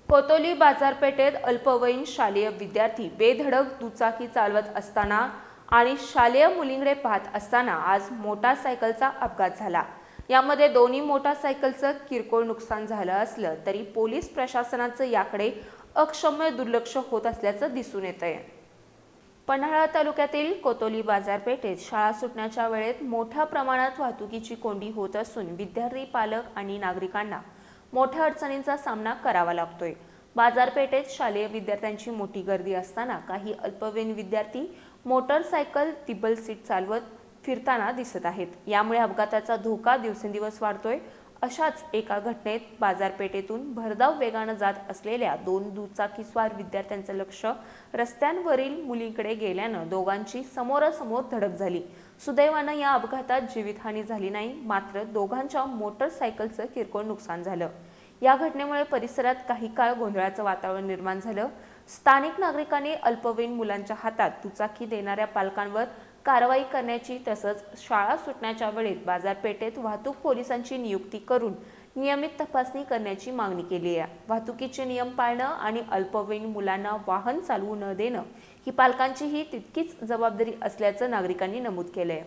कोतोली बाजारपेठेत अल्पवयीन शालेय विद्यार्थी बेधडक दुचाकी चालवत असताना आणि शालेय मुलींकडे पाहत असताना आज मोटारसायकलचा अपघात झाला। यामध्ये दोन्ही मोटारसायकलचं किरकोळ नुकसान झालं असलं तरी पोलीस प्रशासनाचं याकडे अक्षम्य दुर्लक्ष होत असल्याचं दिसून येतंय। पन्हाळा तालुक्यातील कोतोली बाजारपेठेत शाळा सुटण्याच्या वेळेत मोठ्या प्रमाणात वाहतुकीची कोंडी होत असून विद्यार्थी, पालक आणि नागरिकांना मोठ्या अडचणींचा सामना करावा लागतोय। बाजारपेठेत शालेय विद्यार्थ्यांची मोठी गर्दी असताना काही अल्पवयीन विद्यार्थी मोटारसायकल टिबल सीट चालवत फिरताना दिसत आहेत। यामुळे अपघाताचा धोका दिवसेंदिवस वाढतोय। अशाच एका घटनेत बाजारपेठेतून भरधाव वेगाने जात असलेल्या दोन दुचाकीस्वार विद्यार्थ्यांचं लक्ष रस्त्यांवरील मुलींकडे गेल्यानं दोघांची समोरासमोर धडक झाली। सुदैवानं या अपघातात जीवितहानी झाली नाही, मात्र दोघांच्या मोटारसायकलचं किरकोळ नुकसान झालं। या घटनेमुळे परिसरात काही काळ गोंधळाचं वातावरण निर्माण झालं। स्थानिक नागरिकांनी अल्पवयीन मुलांच्या हातात दुचाकी देणाऱ्या पालकांवर कारवाई करण्याची तसंच शाळा सुटण्याच्या वेळेत बाजारपेठेत वाहतूक पोलिसांची नियुक्ती करून नियमित तपासणी करण्याची मागणी केली आहे। वाहतुकीचे नियम पाळणं आणि अल्पवयीन मुलांना वाहन चालवू न देणं ही पालकांचीही तितकीच जबाबदारी असल्याचं नागरिकांनी नमूद केलंय।